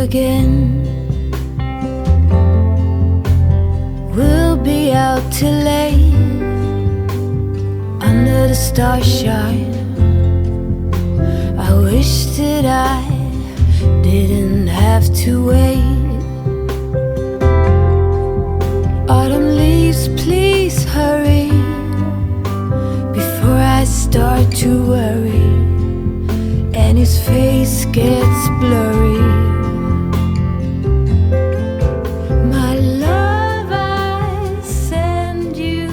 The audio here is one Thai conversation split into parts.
again. We'll be out till late under the starshine. I wish that I didn't have to wait. Autumn leaves, please hurry before I start to worry and his face gets blurry. My love, I send you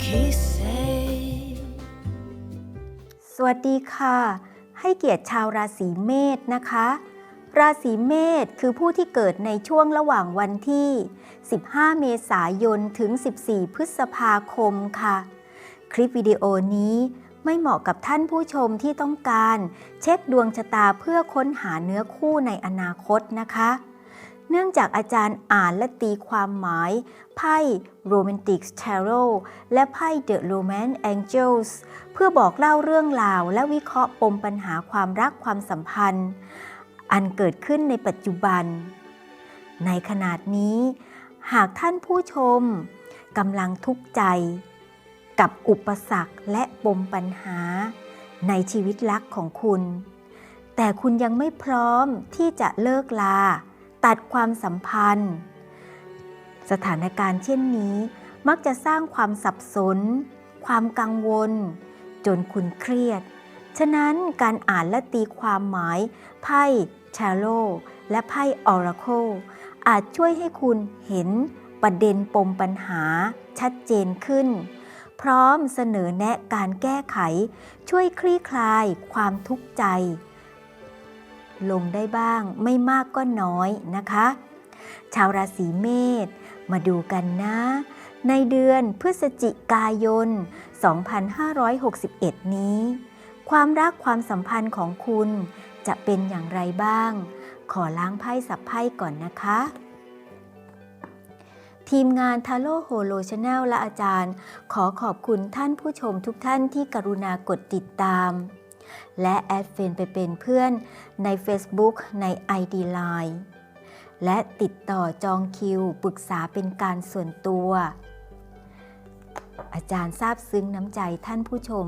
kisses. สวัสดีค่ะให้เกียรติชาวราศีเมษนะคะราศีเมษคือผู้ที่เกิดในช่วงระหว่างวันที่15เมษายนถึง14พฤษภาคมค่ะคลิปวิดีโอนี้ไม่เหมาะกับท่านผู้ชมที่ต้องการเช็คดวงชะตาเพื่อค้นหาเนื้อคู่ในอนาคตนะคะเนื่องจากอาจารย์อ่านและตีความหมายไพ่ Romantic Tarot และไพ่ The Romance Angels เพื่อบอกเล่าเรื่องราวและวิเคราะห์ปมปัญหาความรักความสัมพันธ์อันเกิดขึ้นในปัจจุบันในขณะนี้หากท่านผู้ชมกำลังทุกข์ใจกับอุปสรรคและปมปัญหาในชีวิตรักของคุณแต่คุณยังไม่พร้อมที่จะเลิกลาตัดความสัมพันธ์สถานการณ์เช่นนี้มักจะสร้างความสับสนความกังวลจนคุณเครียดฉะนั้นการอ่านและตีความหมายไพ่ทาโร่และไพ่ออราเคิลอาจช่วยให้คุณเห็นประเด็นปมปัญหาชัดเจนขึ้นพร้อมเสนอแนะการแก้ไขช่วยคลี่คลายความทุกข์ใจลงได้บ้างไม่มากก็น้อยนะคะชาวราศีเมษมาดูกันนะในเดือนพฤศจิกายน 2561 นี้ความรักความสัมพันธ์ของคุณจะเป็นอย่างไรบ้างขอล้างไพ่สับไพ่ก่อนนะคะทีมงานทาโร่โฮโลชาแนลและอาจารย์ขอขอบคุณท่านผู้ชมทุกท่านที่กรุณากดติดตามและแอดเฟรนด์ไปเป็นเพื่อนใน Facebook ใน ID Line และติดต่อจองคิวปรึกษาเป็นการส่วนตัวอาจารย์ซาบซึ้งน้ำใจท่านผู้ชม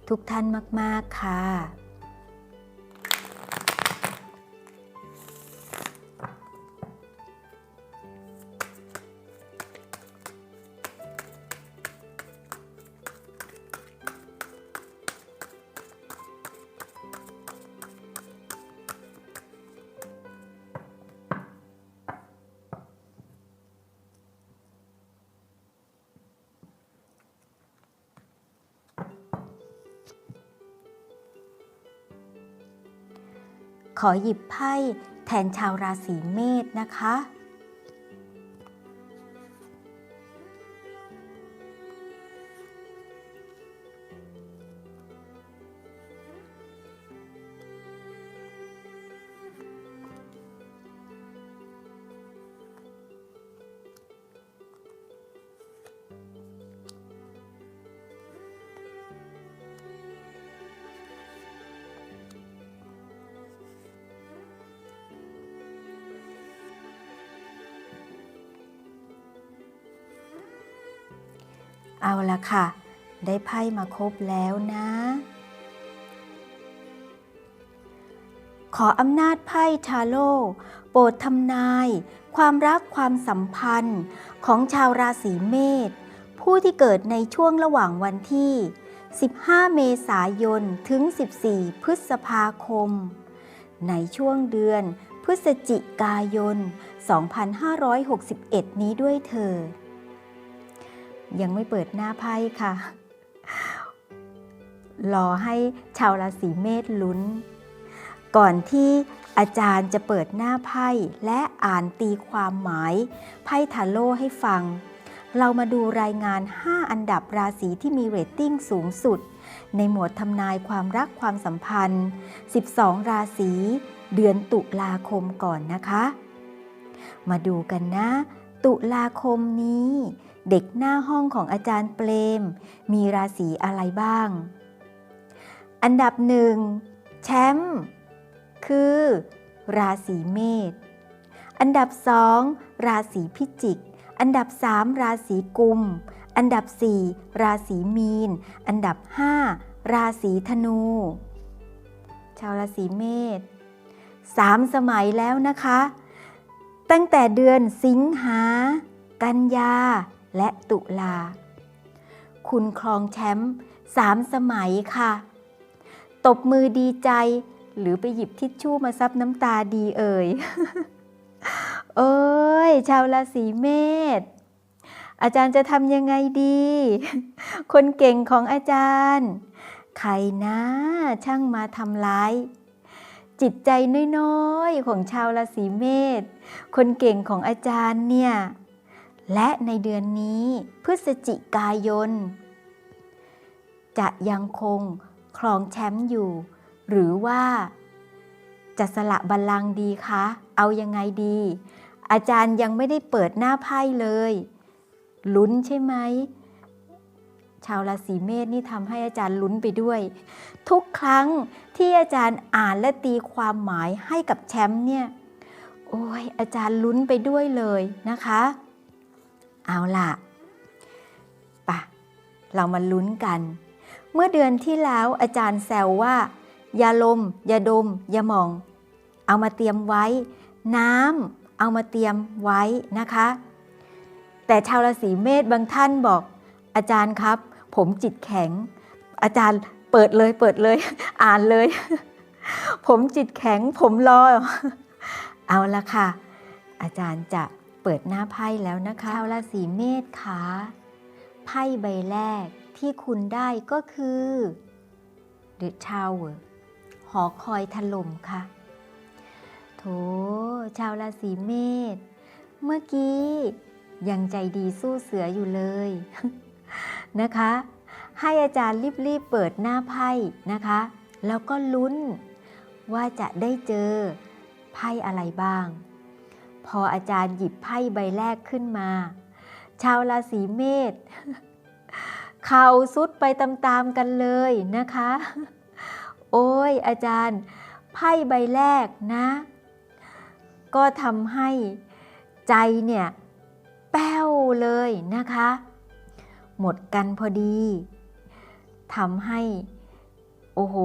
ทุกท่านมากๆค่ะขอหยิบไพ่แทนชาวราศีเมษนะคะเอาละค่ะได้ไพ่มาครบแล้วนะขออำนาจไพ่ทาโร่โปรดทำนายความรักความสัมพันธ์ของชาวราศีเมษผู้ที่เกิดในช่วงระหว่างวันที่15เมษายนถึง14พฤษภาคมในช่วงเดือนพฤศจิกายน 2561 นี้ด้วยเถิดยังไม่เปิดหน้าไพ่ค่ะรอให้ชาวราศีเมษลุ้นก่อนที่อาจารย์จะเปิดหน้าไพ่และอ่านตีความหมายไพ่ทาโร่ให้ฟังเรามาดูรายงาน5อันดับราศีที่มีเรตติ้งสูงสุดในหมวดทำนายความรักความสัมพันธ์12ราศีเดือนตุลาคมก่อนนะคะมาดูกันนะตุลาคมนี้เด็กหน้าห้องของอาจารย์เปรมมีราศีอะไรบ้างอั อันดับ1แชมป์คือราศีเมษ อันดับ2ราศีพิจิกอันดับ3ราศีกุมอันดับ4ราศีมีนอันดับ5ราศีธนู ชาวราศีเมษ3 สมัยแล้วนะคะตั้งแต่เดือนสิงหากันยาและตุลาคุณครองแชมป์3 สมัยค่ะตบมือดีใจหรือไปหยิบทิชชู่มาซับน้ำตาดีเอ่ย โอ้ยชาวราศีเมษอาจารย์จะทำยังไงดี คนเก่งของอาจารย์ใครนะช่างมาทำร้ายจิตใจน้อยๆของชาวราศีเมษคนเก่งของอาจารย์เนี่ยและในเดือนนี้พฤศจิกายนจะยังคงครองแชมป์อยู่หรือว่าจะสละบัลลังก์ดีคะเอายังไงดีอาจารย์ยังไม่ได้เปิดหน้าไพ่เลยลุ้นใช่ไหมชาวราศีเมษนี่ทำให้อาจารย์ลุ้นไปด้วยทุกครั้งที่อาจารย์อ่านและตีความหมายให้กับแชมป์เนี่ยโอ้ยอาจารย์ลุ้นไปด้วยเลยนะคะเอาล่ะป่ะเรามาลุ้นกันเมื่อเดือนที่แล้วอาจารย์แซวว่ายาลมยาดมยาหม่องเอามาเตรียมไว้น้ำเอามาเตรียมไว้นะคะแต่ชาวราศีเมษบางท่านบอกอาจารย์ครับผมจิตแข็งอาจารย์เปิดเลย อ่านเลย ผมจิตแข็งผมรอ เอาละค่ะอาจารย์จะเปิดหน้าไพ่แล้วนะคะชาวราศีเมษค่ะไพ่ใบแรกที่คุณได้ก็คือ The Tower หอคอยถล่มค่ะโถชาวราศีเมษเมื่อกี้ยังใจดีสู้เสืออยู่เลย นะคะให้อาจารย์รีบเปิดหน้าไพ่นะคะแล้วก็ลุ้นว่าจะได้เจอไพ่อะไรบ้างพออาจารย์หยิบไพ่ใบแรกขึ้นมาชาวราศีเมษ เข่าสุดไปตามๆกันเลยนะคะโอ้ยอาจารย์ไพ่ใบแรกนะก็ทำให้ใจเนี่ยแป้วเลยนะคะหมดกันพอดีทำให้โอ้โห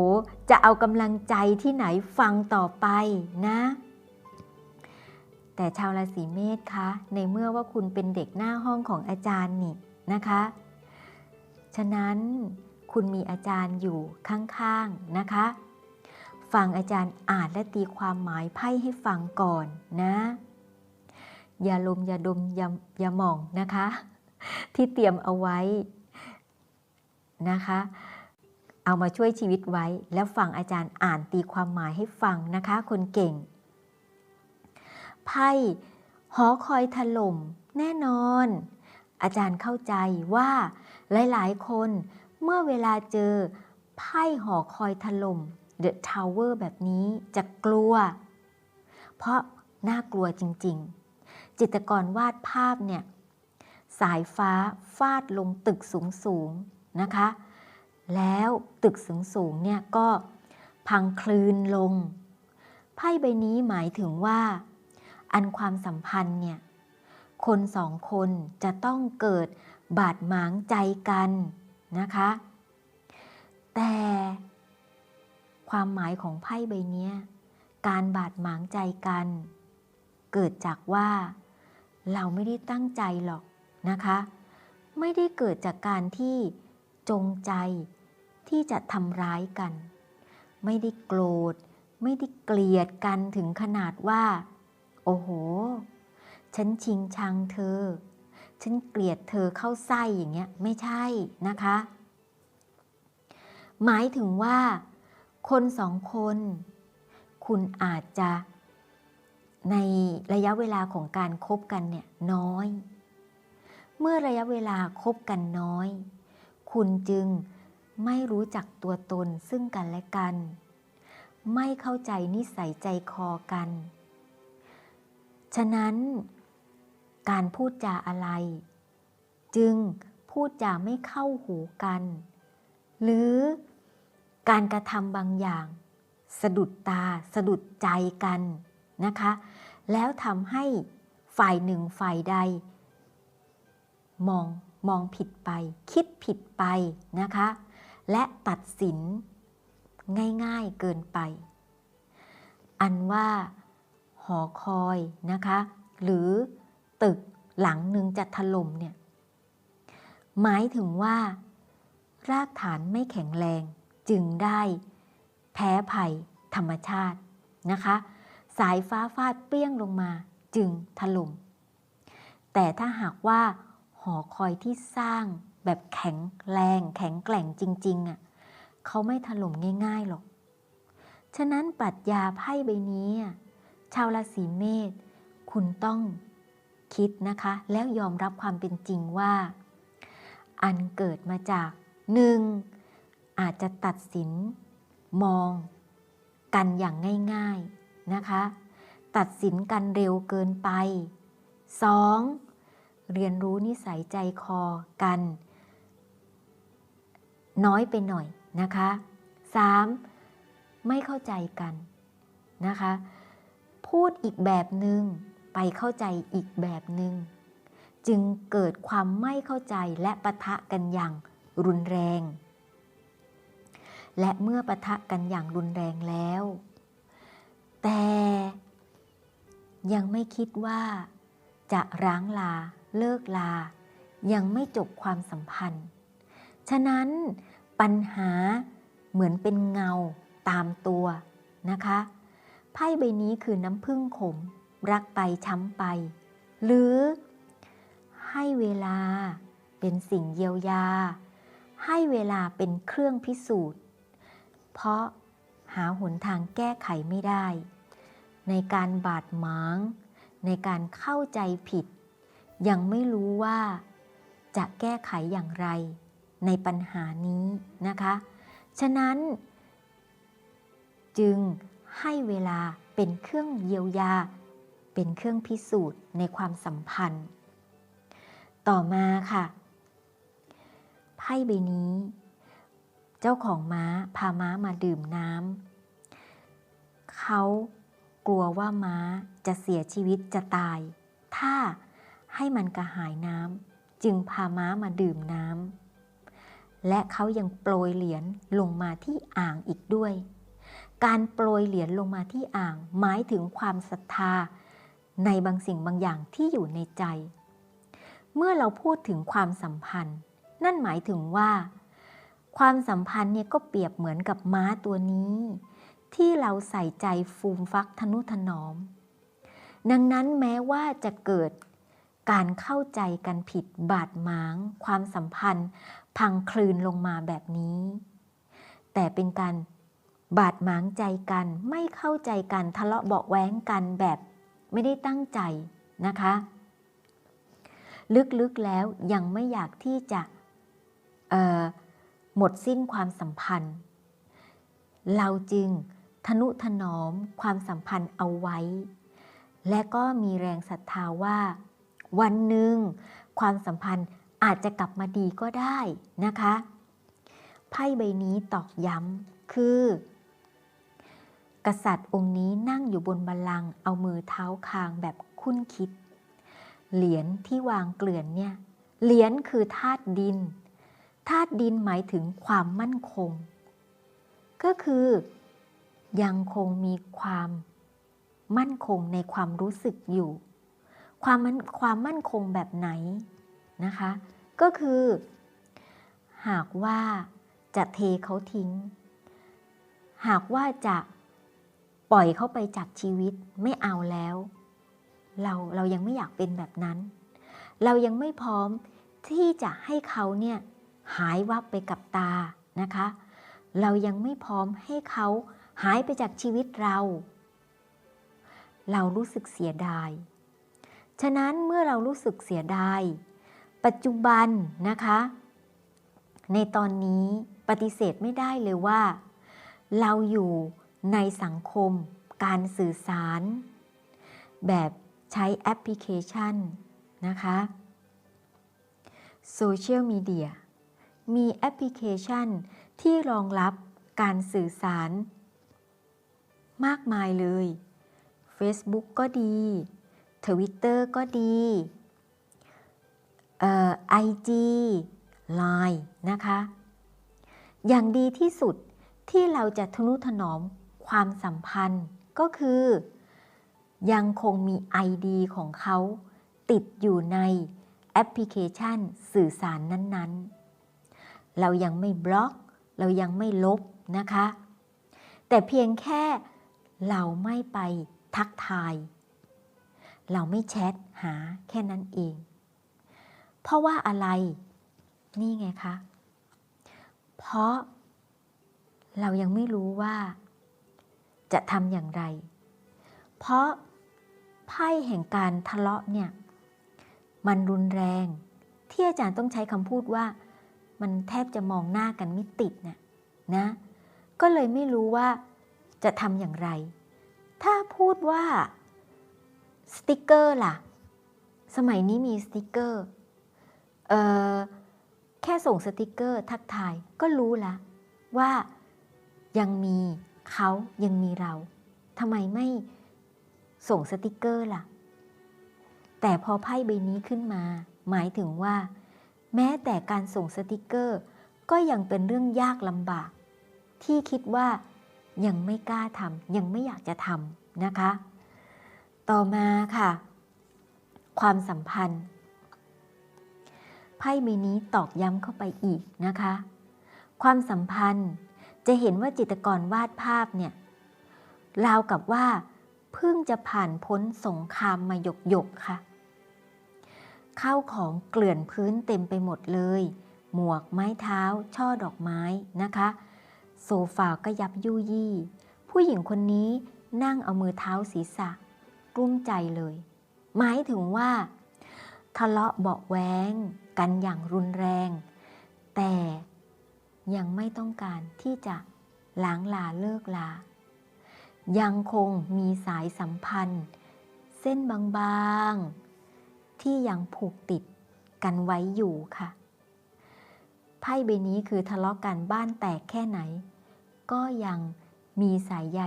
จะเอากำลังใจที่ไหนฟังต่อไปนะแต่ชาวราศีเมษคะในเมื่อว่าคุณเป็นเด็กหน้าห้องของอาจารย์นี่นะคะฉะนั้นคุณมีอาจารย์อยู่ข้างๆนะคะฟังอาจารย์อ่านและตีความหมายไพ่ให้ฟังก่อนนะอย่าลมอย่าดมอย่าหม่องนะคะที่เตรียมเอาไว้นะคะเอามาช่วยชีวิตไว้แล้วฟังอาจารย์อ่านตีความหมายให้ฟังนะคะคนเก่งไพ่หอคอยถล่มแน่นอนอาจารย์เข้าใจว่าหลายๆคนเมื่อเวลาเจอไพ่หอคอยถล่ม The Tower แบบนี้จะกลัวเพราะน่ากลัวจริงๆจิตรกรวาดภาพเนี่ยสายฟ้าฟาดลงตึกสูงๆนะคะแล้วตึกสูงๆเนี่ยก็พังคลืนลงไพ่ใบนี้หมายถึงว่าอันความสัมพันธ์เนี่ยคนสองคนจะต้องเกิดบาดหมางใจกันนะคะแต่ความหมายของไพ่ใบนี้การบาดหมางใจกันเกิดจากว่าเราไม่ได้ตั้งใจหรอกนะคะไม่ได้เกิดจากการที่จงใจที่จะทำร้ายกันไม่ได้โกรธไม่ได้เกลียดกันถึงขนาดว่าโอ้โหฉันชิงชังเธอฉันเกลียดเธอเข้าไส้อย่างเงี้ยไม่ใช่นะคะหมายถึงว่าคนสองคนคุณอาจจะในระยะเวลาของการคบกันเนี่ยน้อยเมื่อระยะเวลาคบกันน้อยคุณจึงไม่รู้จักตัวตนซึ่งกันและกันไม่เข้าใจนิสัยใจคอกันฉะนั้นการพูดจาอะไรจึงพูดจาไม่เข้าหูกันหรือการกระทำบางอย่างสะดุดตาสะดุดใจกันนะคะห แล้วทำให้ฝ่ายหนึ่งฝ่ายใดมองผิดไปคิดผิดไปนะคะและตัดสินง่ายๆเกินไปอันว่าหอคอยนะคะหรือตึกหลังหนึ่งจะถล่มเนี่ยหมายถึงว่ารากฐานไม่แข็งแรงจึงได้แพ้ภัยธรรมชาตินะคะสายฟ้าฟาดเปรี้ยงลงมาจึงถล่มแต่ถ้าหากว่าหอคอยที่สร้างแบบแข็งแรงแข็งแกร่งจริงๆเขาไม่ถล่มง่ายๆหรอกฉะนั้นปรัชญาไพ่ใบนี้ชาวราศีเมษคุณต้องคิดนะคะแล้วยอมรับความเป็นจริงว่าอันเกิดมาจาก1อาจจะตัดสินมองกันอย่างง่ายๆนะคะตัดสินกันเร็วเกินไป2เรียนรู้นิสัยใจคอกันน้อยไปหน่อยนะคะ3ไม่เข้าใจกันนะคะพูดอีกแบบหนึ่งไปเข้าใจอีกแบบหนึ่งจึงเกิดความไม่เข้าใจและปะทะกันอย่างรุนแรงและเมื่อปะทะกันอย่างรุนแรงแล้วแต่ยังไม่คิดว่าจะร้างลาเลิกลายังไม่จบความสัมพันธ์ฉะนั้นปัญหาเหมือนเป็นเงาตามตัวนะคะไพ่ใบนี้คือน้ำผึ้งขมรักไปช้ำไปหรือให้เวลาเป็นสิ่งเยียวยาให้เวลาเป็นเครื่องพิสูจน์เพราะหาหนทางแก้ไขไม่ได้ในการบาดหมางในการเข้าใจผิดยังไม่รู้ว่าจะแก้ไขอย่างไรในปัญหานี้นะคะฉะนั้นจึงให้เวลาเป็นเครื่องเยียวยาเป็นเครื่องพิสูจน์ในความสัมพันธ์ต่อมาค่ะไพ่ใบนี้เจ้าของม้าพาม้ามาดื่มน้ำเขากลัวว่าม้าจะเสียชีวิตจะตายถ้าให้มันกระหายน้ำจึงพาม้ามาดื่มน้ำและเขายังโปรยเหรียญลงมาที่อ่างอีกด้วยการโปรยเหรียญลงมาที่อ่างหมายถึงความศรัทธาในบางสิ่งบางอย่างที่อยู่ในใจเมื่อเราพูดถึงความสัมพันธ์นั่นหมายถึงว่าความสัมพันธ์เนี่ยก็เปรียบเหมือนกับม้าตัวนี้ที่เราใส่ใจฟูมฟักทนุถนอมดังนั้นแม้ว่าจะเกิดการเข้าใจกันผิดบาดหมางความสัมพันธ์พังคลืนลงมาแบบนี้แต่เป็นการบาดหมางใจกันไม่เข้าใจกันทะเลาะเบาะแว้งกันแบบไม่ได้ตั้งใจนะคะลึกๆแล้วยังไม่อยากที่จะหมดสิ้นความสัมพันธ์เราจึงทนุถนอมความสัมพันธ์เอาไว้และก็มีแรงศรัทธาว่าวันหนึ่งความสัมพันธ์อาจจะกลับมาดีก็ได้นะคะไพ่ใบนี้ตอกย้ำคือกษัตริย์องค์นี้นั่งอยู่บนบัลลังก์เอามือเท้าคางแบบคุ้นคิดเหรียญที่วางเกลื่อนเนี่ยเหรียญคือธาตุดินธาตุดินหมายถึงความมั่นคงก็คือยังคงมีความมั่นคงในความรู้สึกอยู่ความมั่นคงแบบไหนนะคะก็คือหากว่าจะเทเขาทิ้งหากว่าจะปล่อยเขาไปจากชีวิตไม่เอาแล้วเรายังไม่อยากเป็นแบบนั้นเรายังไม่พร้อมที่จะให้เขาเนี่ยหายวับไปกับตานะคะเรายังไม่พร้อมให้เขาหายไปจากชีวิตเรารู้สึกเสียดายฉะนั้นเมื่อเรารู้สึกเสียดายปัจจุบันนะคะในตอนนี้ปฏิเสธไม่ได้เลยว่าเราอยู่ในสังคมการสื่อสารแบบใช้แอปพลิเคชันนะคะโซเชียลมีเดียมีแอปพลิเคชันที่รองรับการสื่อสารมากมายเลย Facebook ก็ดี Twitter ก็ดีIG Line นะคะอย่างดีที่สุดที่เราจะทนุถนอมความสัมพันธ์ก็คือยังคงมี ID ของเขาติดอยู่ในแอปพลิเคชันสื่อสารนั้นๆเรายังไม่บล็อกเรายังไม่ลบนะคะแต่เพียงแค่เราไม่ไปทักทายเราไม่แชทหาแค่นั้นเองเพราะว่าอะไรนี่ไงคะเพราะเรายังไม่รู้ว่าจะทำอย่างไรเพราะไพ่แห่งการทะเลาะเนี่ยมันรุนแรงที่อาจารย์ต้องใช้คำพูดว่ามันแทบจะมองหน้ากันไม่ติดนะก็เลยไม่รู้ว่าจะทำอย่างไรถ้าพูดว่าสติกเกอร์ล่ะสมัยนี้มีสติกเกอร์แค่ส่งสติกเกอร์ทักทายก็รู้ละว่ายังมีเขายังมีเราทำไมไม่ส่งสติกเกอร์ล่ะแต่พอไพ่ใบนี้ขึ้นมาหมายถึงว่าแม้แต่การส่งสติกเกอร์ก็ยังเป็นเรื่องยากลำบากที่คิดว่ายังไม่กล้าทำยังไม่อยากจะทำนะคะต่อมาค่ะความสัมพันธ์ไพ่ใบนี้ตอกย้ำเข้าไปอีกนะคะความสัมพันธ์จะเห็นว่าจิตรกรวาดภาพเนี่ยราวกับว่าเพิ่งจะผ่านพ้นสงครามมาหยกค่ะข้าวของเกลื่อนพื้นเต็มไปหมดเลยหมวกไม้เท้าช่อดอกไม้นะคะโซฟาก็ยับยุยี่ผู้หญิงคนนี้นั่งเอามือเท้าศีรษะกลุ้มใจเลยหมายถึงว่าทะเลาะเบาะแว้งกันอย่างรุนแรงแต่ยังไม่ต้องการที่จะล้างลาเลิกลายังคงมีสายสัมพันธ์เส้นบางๆที่ยังผูกติดกันไว้อยู่ค่ะไพ่ใบนี้คือทะเลาะกันบ้านแตกแค่ไหนก็ยังมีสายใย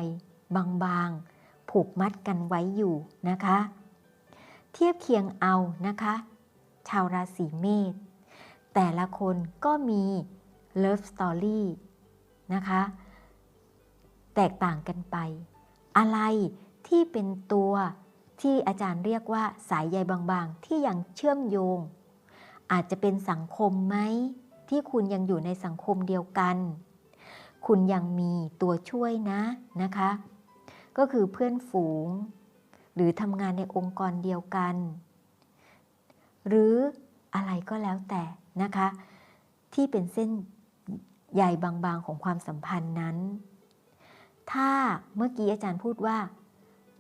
บางๆผูกมัดกันไว้อยู่นะคะเทียบเคียงเอานะคะชาวราศีเมษแต่ละคนก็มีเลิฟสตอรี่นะคะแตกต่างกันไปอะไรที่เป็นตัวที่อาจารย์เรียกว่าสายใยบางๆที่ยังเชื่อมโยงอาจจะเป็นสังคมไหมที่คุณยังอยู่ในสังคมเดียวกันคุณยังมีตัวช่วยนะคะก็คือเพื่อนฝูงหรือทำงานในองค์กรเดียวกันหรืออะไรก็แล้วแต่นะคะที่เป็นเส้นใยบางๆของความสัมพันธ์นั้นถ้าเมื่อกี้อาจารย์พูดว่า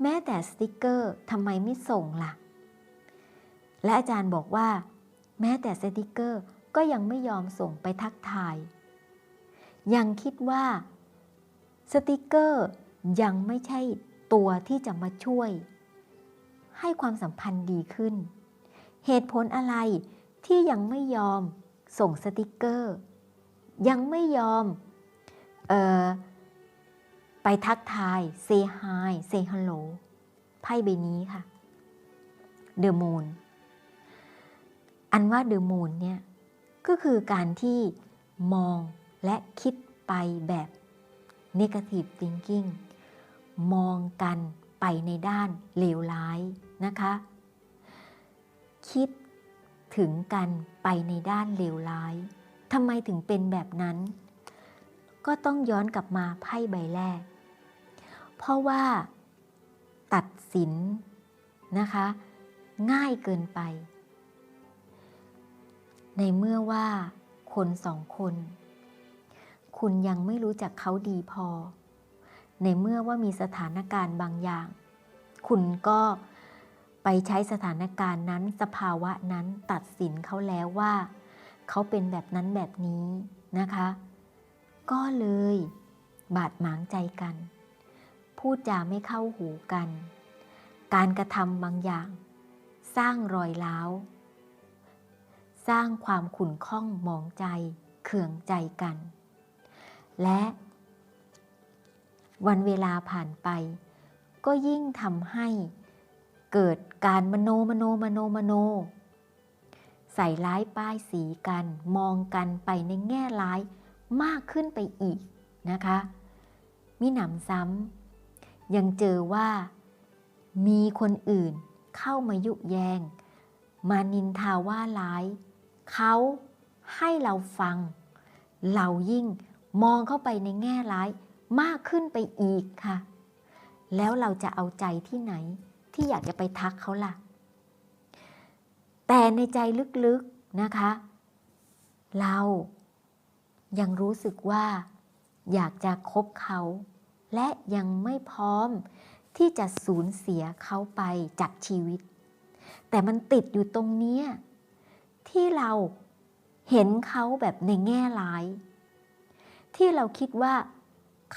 แม้แต่สติกเกอร์ทำไมไม่ส่งล่ะและอาจารย์บอกว่าแม้แต่สติกเกอร์ก็ยังไม่ยอมส่งไปทักทายยังคิดว่าสติกเกอร์ยังไม่ใช่ตัวที่จะมาช่วยให้ความสัมพันธ์ดีขึ้นเหตุผลอะไรที่ยังไม่ยอมส่งสติกเกอร์ยังไม่ยอมไปทักทาย say hi say hello ไพ่ใบนี้ค่ะ The Moon อันว่า The Moon เนี่ยก็คือการที่มองและคิดไปแบบ negative thinking มองกันไปในด้านเลวร้ายนะคะคิดถึงกันไปในด้านเลวร้ายทำไมถึงเป็นแบบนั้นก็ต้องย้อนกลับมาไพ่ใบแรกเพราะว่าตัดสินนะคะง่ายเกินไปในเมื่อว่าคนสองคนคุณยังไม่รู้จักเขาดีพอในเมื่อว่ามีสถานการณ์บางอย่างคุณก็ไปใช้สถานการณ์นั้นสภาวะนั้นตัดสินเขาแล้วว่าเขาเป็นแบบนั้นแบบนี้นะคะก็เลยบาดหมางใจกันพูดจาไม่เข้าหูกันการกระทำบางอย่างสร้างรอยร้าวสร้างความขุ่นข้องหมองใจเคืองใจกันและวันเวลาผ่านไป ก็ยิ่งทำให้เกิดการมโนใส่ร้ายป้ายสีกันมองกันไปในแง่ร้ายมากขึ้นไปอีกนะคะมิหนำซ้ำยังเจอว่ามีคนอื่นเข้ามายุแยงมานินทาว่าร้ายเขาให้เราฟังเรายิ่งมองเข้าไปในแง่ร้ายมากขึ้นไปอีกค่ะแล้วเราจะเอาใจที่ไหนที่อยากจะไปทักเขาล่ะแต่ในใจลึกๆนะคะเรายังรู้สึกว่าอยากจะคบเขาและยังไม่พร้อมที่จะสูญเสียเขาไปจากชีวิตแต่มันติดอยู่ตรงนี้ที่เราเห็นเขาแบบในแง่ร้ายที่เราคิดว่า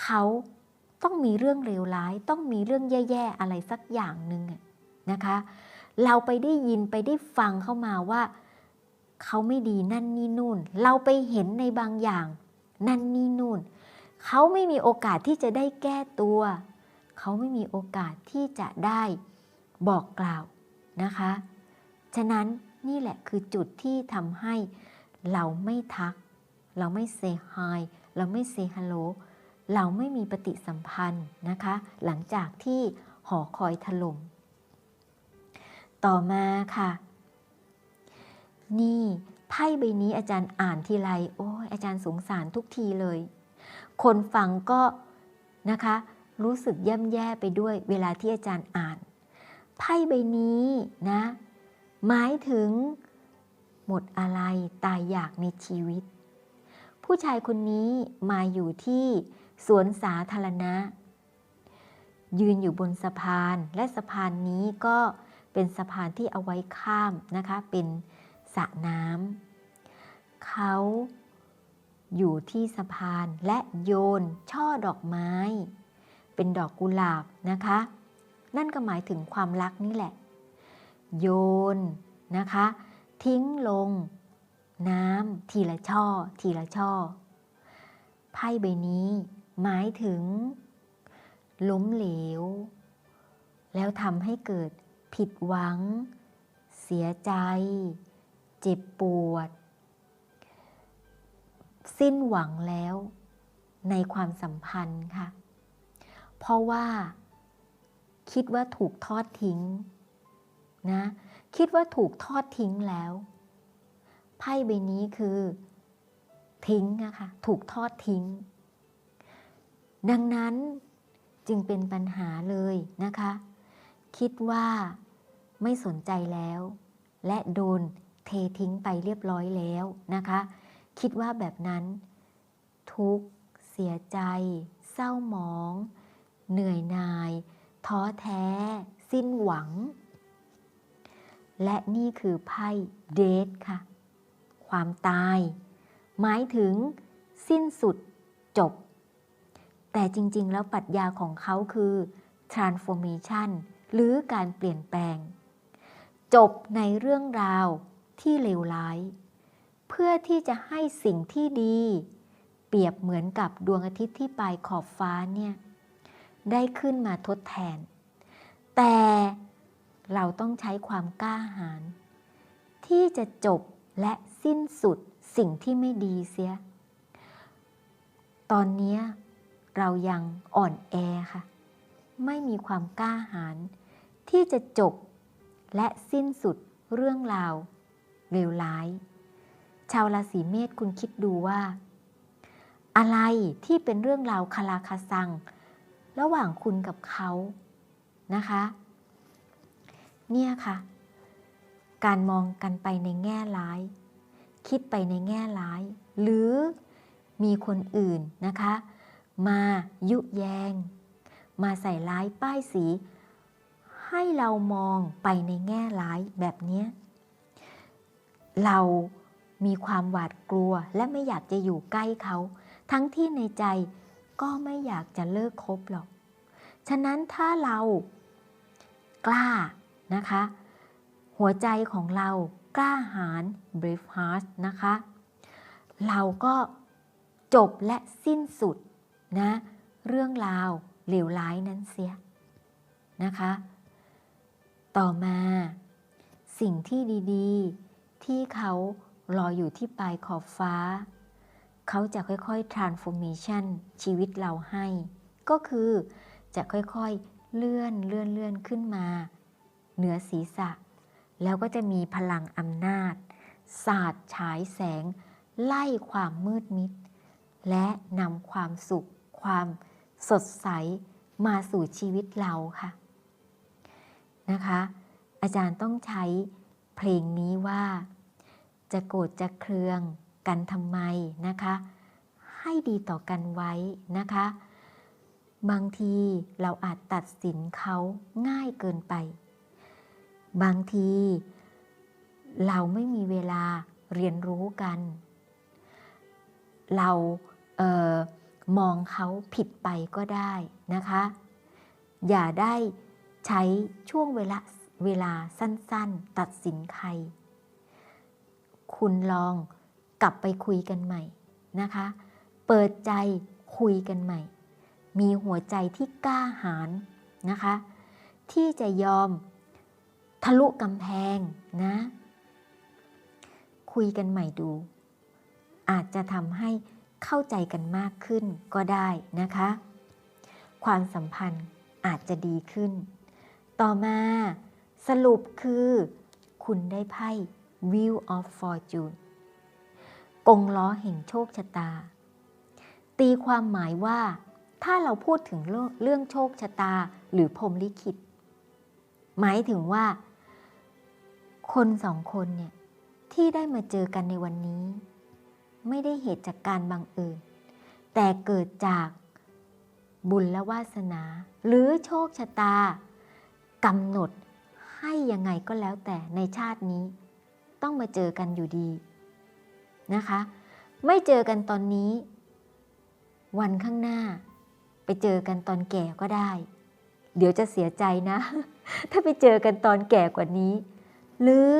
เขาต้องมีเรื่องเลวร้ายต้องมีเรื่องแย่ๆอะไรสักอย่างหนึ่งนะคะเราไปได้ยินไปได้ฟังเข้ามาว่าเขาไม่ดีนั่นนี่นู่นเราไปเห็นในบางอย่างนั่นนี่นู่นเขาไม่มีโอกาสที่จะได้แก้ตัวเขาไม่มีโอกาสที่จะได้บอกกล่าวนะคะฉะนั้นนี่แหละคือจุดที่ทำให้เราไม่ทักเราไม่เซฮายเราไม่เซฮัลโหลเราไม่มีปฏิสัมพันธ์นะคะหลังจากที่หอคอยถล่มต่อมาค่ะนี่ไพ่ใบนี้อาจารย์อ่านทีไรโอ้ยอาจารย์สงสารทุกทีเลยคนฟังก็นะคะรู้สึกย่ำแย่ไปด้วยเวลาที่อาจารย์อ่านไพ่ใบนี้นะหมายถึงหมดอะไรตายอยากในชีวิตผู้ชายคนนี้มาอยู่ที่สวนสาธารณะยืนอยู่บนสะพานและสะพานนี้ก็เป็นสะพานที่เอาไว้ข้ามนะคะเป็นสระน้ำเขาอยู่ที่สะพานและโยนช่อดอกไม้เป็นดอกกุหลาบนะคะนั่นก็หมายถึงความรักนี่แหละโยนนะคะทิ้งลงน้ำทีละช่อทีละช่อไพ่ใบนี้หมายถึงล้มเหลวแล้วทำให้เกิดผิดหวังเสียใจเจ็บปวดสิ้นหวังแล้วในความสัมพันธ์ค่ะเพราะว่าคิดว่าถูกทอดทิ้งนะคิดว่าถูกทอดทิ้งแล้วไพ่ใบนี้คือทิ้งนะคะถูกทอดทิ้งดังนั้นจึงเป็นปัญหาเลยนะคะคิดว่าไม่สนใจแล้วและโดนเททิ้งไปเรียบร้อยแล้วนะคะคิดว่าแบบนั้นทุกข์เสียใจเศร้าหมองเหนื่อยหน่ายท้อแท้สิ้นหวังและนี่คือไพ่เดทค่ะความตายหมายถึงสิ้นสุดจบแต่จริงๆแล้วปรัชญาของเขาคือ transformation หรือการเปลี่ยนแปลงจบในเรื่องราวที่เลวร้ายเพื่อที่จะให้สิ่งที่ดีเปรียบเหมือนกับดวงอาทิตย์ที่ปลายขอบฟ้าเนี่ยได้ขึ้นมาทดแทนแต่เราต้องใช้ความกล้าหาญที่จะจบและสิ้นสุดสิ่งที่ไม่ดีเสียตอนนี้เรายังอ่อนแอค่ะไม่มีความกล้าหาญที่จะจบและสิ้นสุดเรื่องราวเลวร้ายชาวราศีเมษคุณคิดดูว่าอะไรที่เป็นเรื่องราวคาราคาซังระหว่างคุณกับเขานะคะเนี่ยค่ะการมองกันไปในแง่ร้ายคิดไปในแง่ร้ายหรือมีคนอื่นนะคะมายุแยงมาใส่ร้ายป้ายสีให้เรามองไปในแง่ร้ายแบบนี้เรามีความหวาดกลัวและไม่อยากจะอยู่ใกล้เขาทั้งที่ในใจก็ไม่อยากจะเลิกคบหรอกฉะนั้นถ้าเรากล้านะคะหัวใจของเรากล้าหาญ brave heart นะคะเราก็จบและสิ้นสุดนะเรื่องราวเลวร้ายนั้นเสีย นะคะ ต่อมาสิ่งที่ดีๆที่เขารออยู่ที่ปลายขอบฟ้าเขาจะค่อยๆ transformation ชีวิตเราให้ก็คือจะค่อยๆเลื่อนขึ้นมาเหนือศีรษะแล้วก็จะมีพลังอำนาจสาดฉายแสงไล่ความมืดมิดและนำความสุขความสดใสมาสู่ชีวิตเราค่ะนะคะอาจารย์ต้องใช้เพลงนี้ว่าจะโกรธจะเคืองกันทำไมนะคะให้ดีต่อกันไว้นะคะบางทีเราอาจตัดสินเขาง่ายเกินไปบางทีเราไม่มีเวลาเรียนรู้กันเรามองเขาผิดไปก็ได้นะคะอย่าได้ใช้ช่วงเวลาสั้นๆตัดสินใครคุณลองกลับไปคุยกันใหม่นะคะเปิดใจคุยกันใหม่มีหัวใจที่กล้าหาญนะคะที่จะยอมทะลุกำแพงนะคุยกันใหม่ดูอาจจะทำให้เข้าใจกันมากขึ้นก็ได้นะคะความสัมพันธ์อาจจะดีขึ้นต่อมาสรุปคือคุณได้ไพ่ Wheel of Fortune กงล้อแห่งโชคชะตาตีความหมายว่าถ้าเราพูดถึงเรื่องโชคชะตาหรือพรหมลิขิตหมายถึงว่าคนสองคนเนี่ยที่ได้มาเจอกันในวันนี้ไม่ได้เหตุจากการบังเอิญแต่เกิดจากบุญและวาสนาหรือโชคชะตากำหนดให้ยังไงก็แล้วแต่ในชาตินี้ต้องมาเจอกันอยู่ดีนะคะไม่เจอกันตอนนี้วันข้างหน้าไปเจอกันตอนแก่ก็ได้เดี๋ยวจะเสียใจนะ ถ้าไปเจอกันตอนแก่กว่านี้หรือ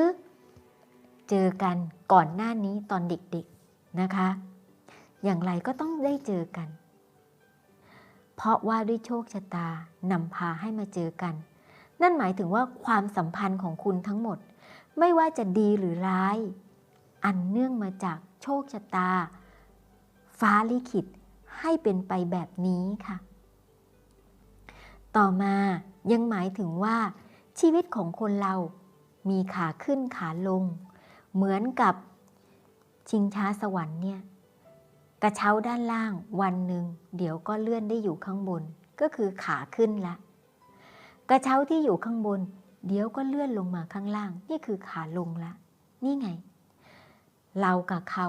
เจอกันก่อนหน้านี้ตอนเด็กๆนะคะอย่างไรก็ต้องได้เจอกันเพราะว่าด้วยโชคชะตานำพาให้มาเจอกันนั่นหมายถึงว่าความสัมพันธ์ของคุณทั้งหมดไม่ว่าจะดีหรือร้ายอันเนื่องมาจากโชคชะตาฟ้าลิขิตให้เป็นไปแบบนี้ค่ะต่อมายังหมายถึงว่าชีวิตของคนเรามีขาขึ้นขาลงเหมือนกับชิงช้าสวรรค์เนี่ยกระเช้าด้านล่างวันหนึ่งเดี๋ยวก็เลื่อนได้อยู่ข้างบนก็คือขาขึ้นละกระเช้าที่อยู่ข้างบนเดี๋ยวก็เลื่อนลงมาข้างล่างนี่คือขาลงละนี่ไงเรากับเขา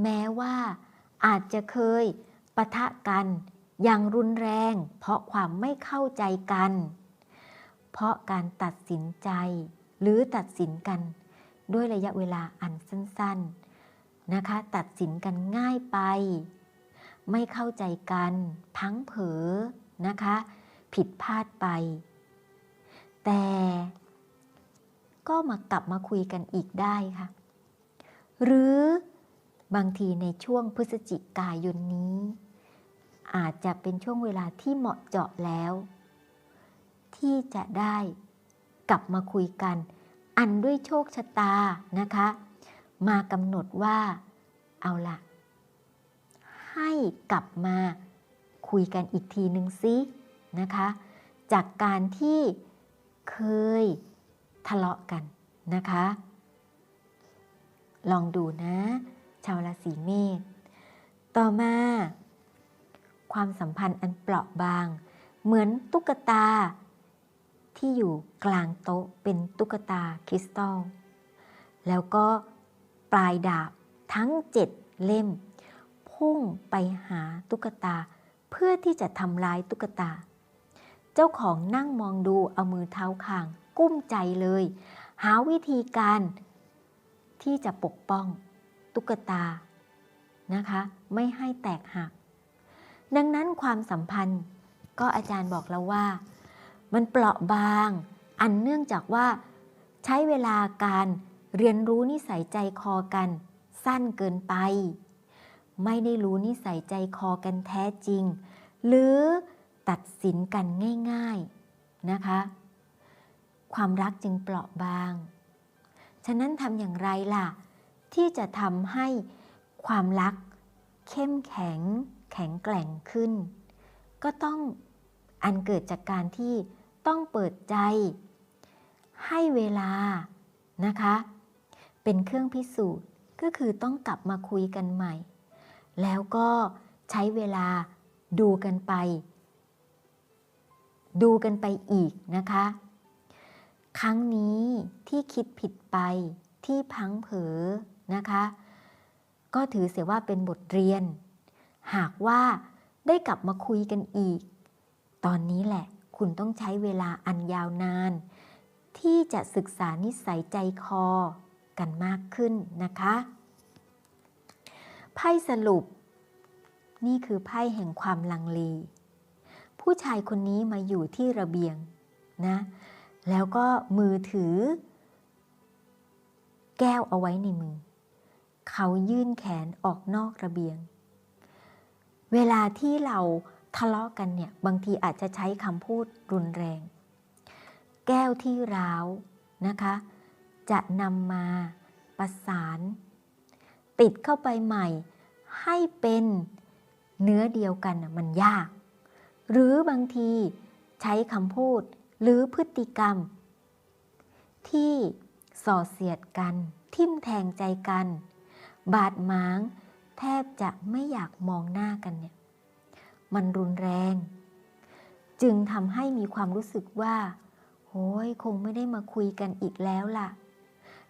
แม้ว่าอาจจะเคยปะทะกันอย่างรุนแรงเพราะความไม่เข้าใจกันเพราะการตัดสินใจหรือตัดสินกันด้วยระยะเวลาอันสั้นๆนะคะตัดสินกันง่ายไปไม่เข้าใจกันพลั้งเผลอนะคะผิดพลาดไปแต่ก็กลับมาคุยกันอีกได้ค่ะหรือบางทีในช่วงพฤศจิกายนนี้อาจจะเป็นช่วงเวลาที่เหมาะเจาะแล้วที่จะได้กลับมาคุยกันอันด้วยโชคชะตานะคะมากำหนดว่าเอาล่ะให้กลับมาคุยกันอีกทีนึงซินะคะจากการที่เคยทะเลาะกันนะคะลองดูนะชาวราศีเมษต่อมาความสัมพันธ์อันเปราะบางเหมือนตุ๊กตาที่อยู่กลางโต๊ะเป็นตุ๊กตาคริสตัลแล้วก็ปลายดาบทั้ง7เล่มพุ่งไปหาตุ๊กตาเพื่อที่จะทำร้ายตุ๊กตาเจ้าของนั่งมองดูเอามือเท้าคางกุ้มใจเลยหาวิธีการที่จะปกป้องตุ๊กตานะคะไม่ให้แตกหักดังนั้นความสัมพันธ์ก็อาจารย์บอกแล้วว่ามันเปราะบางอันเนื่องจากว่าใช้เวลาการเรียนรู้นิสัยใจคอกันสั้นเกินไปไม่ได้รู้นิสัยใจคอกันแท้จริงหรือตัดสินกันง่าย นะคะ ความรักจึงเปราะบางฉะนั้นทำอย่างไรล่ะที่จะทำให้ความรักเข้มแข็งแข็งแกร่งขึ้นก็ต้องอันเกิดจากการที่ต้องเปิดใจให้เวลานะคะเป็นเครื่องพิสูจน์ก็คือต้องกลับมาคุยกันใหม่แล้วก็ใช้เวลาดูกันไปอีกนะคะครั้งนี้ที่คิดผิดไปที่พลั้งเผลอนะคะก็ถือเสียว่าเป็นบทเรียนหากว่าได้กลับมาคุยกันอีกตอนนี้แหละคุณต้องใช้เวลาอันยาวนานที่จะศึกษานิสัยใจคอกันมากขึ้นนะคะไพ่สรุปนี่คือไพ่แห่งความลังเลผู้ชายคนนี้มาอยู่ที่ระเบียงนะแล้วก็มือถือแก้วเอาไว้ในมือเขายื่นแขนออกนอกระเบียงเวลาที่เราทะเลาะกันเนี่ยบางทีอาจจะใช้คำพูดรุนแรงแก้วที่ร้าวนะคะจะนำมาประสานติดเข้าไปใหม่ให้เป็นเนื้อเดียวกันมันยากหรือบางทีใช้คำพูดหรือพฤติกรรมที่ส่อเสียดกันทิ่มแทงใจกันบาดหมางแทบจะไม่อยากมองหน้ากันเนี่ยมันรุนแรงจึงทำให้มีความรู้สึกว่าโอ้ยคงไม่ได้มาคุยกันอีกแล้วล่ะ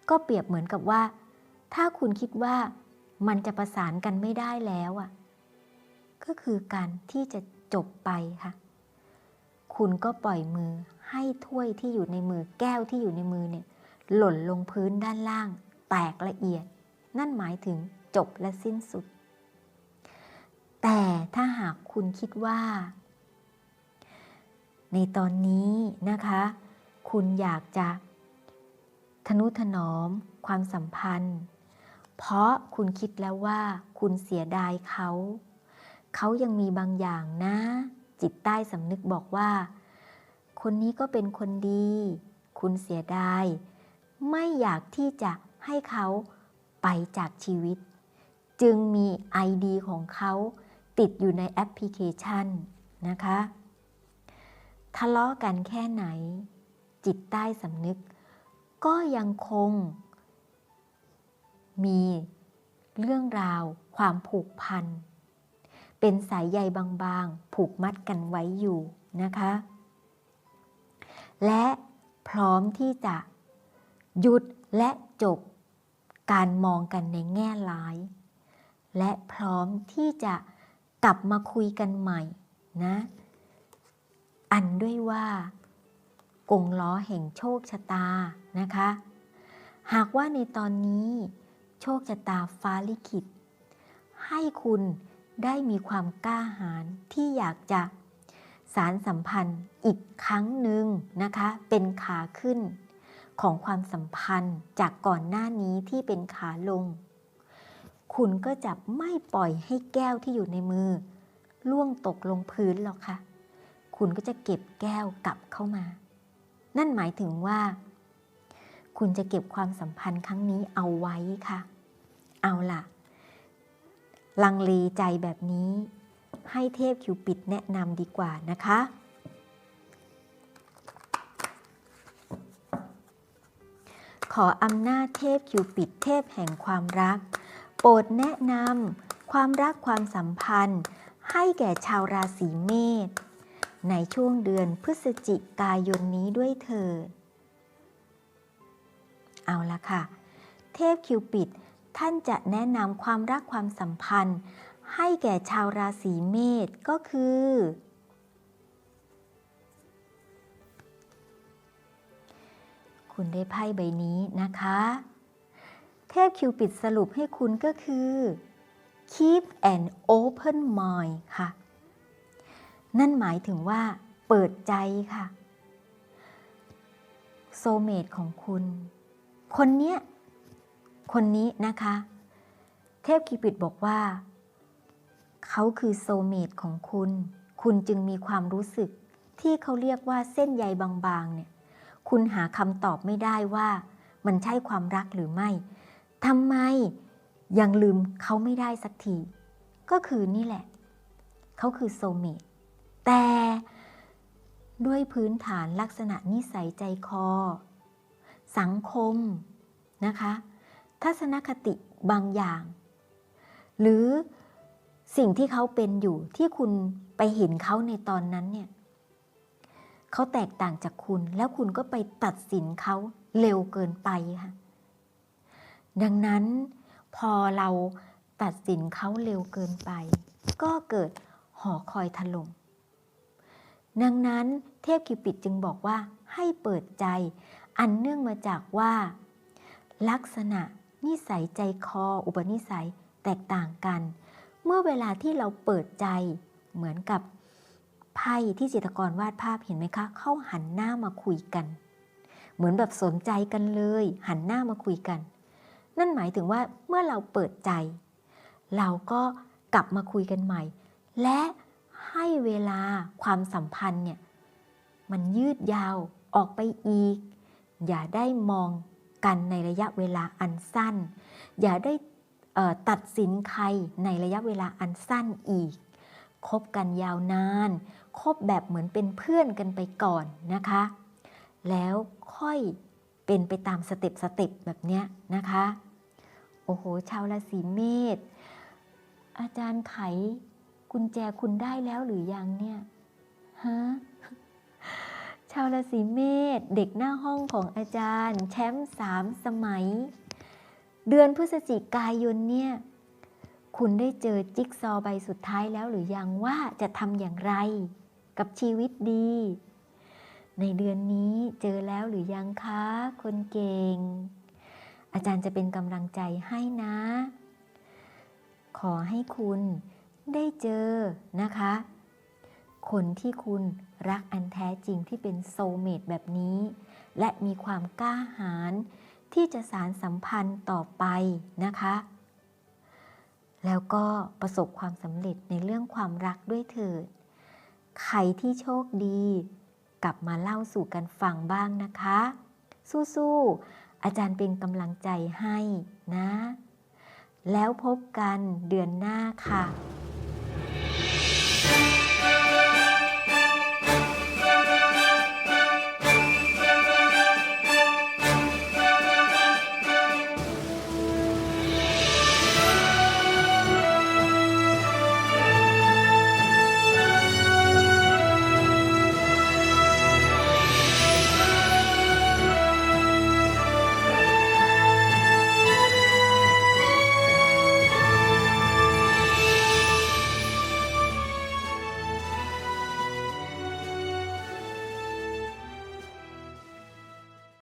ก็เปรียบเหมือนกับว่าถ้าคุณคิดว่ามันจะประสานกันไม่ได้แล้วก็คือการที่จะจบไปค่ะคุณก็ปล่อยมือให้ถ้วยที่อยู่ในมือแก้วที่อยู่ในมือเนี่ยหล่นลงพื้นด้านล่างแตกละเอียดนั่นหมายถึงจบและสิ้นสุดแต่ถ้าหากคุณคิดว่าในตอนนี้นะคะคุณอยากจะทนุถนอมความสัมพันธ์เพราะคุณคิดแล้วว่าคุณเสียดายเขายังมีบางอย่างนะจิตใต้สำนึกบอกว่าคนนี้ก็เป็นคนดีคุณเสียดายไม่อยากที่จะให้เขาไปจากชีวิตจึงมี ID ของเขาติดอยู่ในแอปพลิเคชันนะคะทะเลาะกันแค่ไหนจิตใต้สำนึกก็ยังคงมีเรื่องราวความผูกพันเป็นสายใยบางๆผูกมัดกันไว้อยู่นะคะและพร้อมที่จะหยุดและจบการมองกันในแง่ร้ายและพร้อมที่จะกลับมาคุยกันใหม่นะอันด้วยว่ากงล้อแห่งโชคชะตานะคะหากว่าในตอนนี้โชคชะตาฟ้าลิขิตให้คุณได้มีความกล้าหาญที่อยากจะสานสัมพันธ์อีกครั้งหนึ่งนะคะเป็นขาขึ้นของความสัมพันธ์จากก่อนหน้านี้ที่เป็นขาลงคุณก็จะไม่ปล่อยให้แก้วที่อยู่ในมือล่วงตกลงพื้นหรอกค่ะคุณก็จะเก็บแก้วกลับเข้ามานั่นหมายถึงว่าคุณจะเก็บความสัมพันธ์ครั้งนี้เอาไว้ค่ะเอาล่ะลังเลใจแบบนี้ให้เทพคิวปิดแนะนำดีกว่านะคะขออำนาจเทพคิวปิดเทพแห่งความรักโปรดแนะนำความรักความสัมพันธ์ให้แก่ชาวราศีเมษในช่วงเดือนพฤศจิกายนนี้ด้วยเถิดเอาละค่ะเทพคิวปิดท่านจะแนะนำความรักความสัมพันธ์ให้แก่ชาวราศีเมษก็คือคุณได้ไพ่ใบนี้นะคะเทพคิวปิดสรุปให้คุณก็คือ keep an open mind ค่ะนั่นหมายถึงว่าเปิดใจค่ะโซลเมตของคุณคนนี้นะคะเทพคิวปิดบอกว่าเขาคือโซลเมตของคุณจึงมีความรู้สึก ที่เขาเรียกว่าเส้นใยบางๆเนี่ยคุณหาคำตอบไม่ได้ว่ามันใช่ความรักหรือไม่ทำไมยังลืมเขาไม่ได้สักทีก็คือนี่แหละเขาคือโซลเมตแต่ด้วยพื้นฐานลักษณะนิสัยใจคอสังคมนะคะทัศนคติบางอย่างหรือสิ่งที่เขาเป็นอยู่ที่คุณไปเห็นเขาในตอนนั้นเนี่ยเขาแตกต่างจากคุณแล้วคุณก็ไปตัดสินเขาเร็วเกินไปค่ะดังนั้นพอเราตัดสินเขาเร็วเกินไปก็เกิดหอคอยถล่มดังนั้นเทพคิวปิดจึงบอกว่าให้เปิดใจอันเนื่องมาจากว่าลักษณะนิสัยใจคออุปนิสัยแตกต่างกันเมื่อเวลาที่เราเปิดใจเหมือนกับไพ่ที่จิตรกรวาดภาพเห็นไหมคะเข้าหันหน้ามาคุยกันเหมือนแบบสนใจกันเลยหันหน้ามาคุยกันนั่นหมายถึงว่าเมื่อเราเปิดใจเราก็กลับมาคุยกันใหม่และให้เวลาความสัมพันธ์เนี่ยมันยืดยาวออกไปอีกอย่าได้มองกันในระยะเวลาอันสั้นอย่าได้ตัดสินใครในระยะเวลาอันสั้นอีกคบกันยาวนานคบแบบเหมือนเป็นเพื่อนกันไปก่อนนะคะแล้วค่อยเป็นไปตามสเต็ปแบบเนี้ยนะคะโอ้โหชาวราศีเมษอาจารย์ไขกุญแจคุณได้แล้วหรือยังเนี่ยฮะชาวราศีเมษเด็กหน้าห้องของอาจารย์แชมป์3 สมัยเดือนพฤศจิกายนเนี่ยคุณได้เจอจิ๊กซอว์ใบสุดท้ายแล้วหรือยังว่าจะทำอย่างไรกับชีวิตดีในเดือนนี้เจอแล้วหรือยังคะคนเก่งอาจารย์จะเป็นกำลังใจให้นะขอให้คุณได้เจอนะคะคนที่คุณรักอันแท้จริงที่เป็นโซลเมตแบบนี้และมีความกล้าหาญที่จะสานสัมพันธ์ต่อไปนะคะแล้วก็ประสบความสำเร็จในเรื่องความรักด้วยเถิดใครที่โชคดีกลับมาเล่าสู่กันฟังบ้างนะคะสู้ๆอาจารย์เป็นกำลังใจให้นะแล้วพบกันเดือนหน้าค่ะ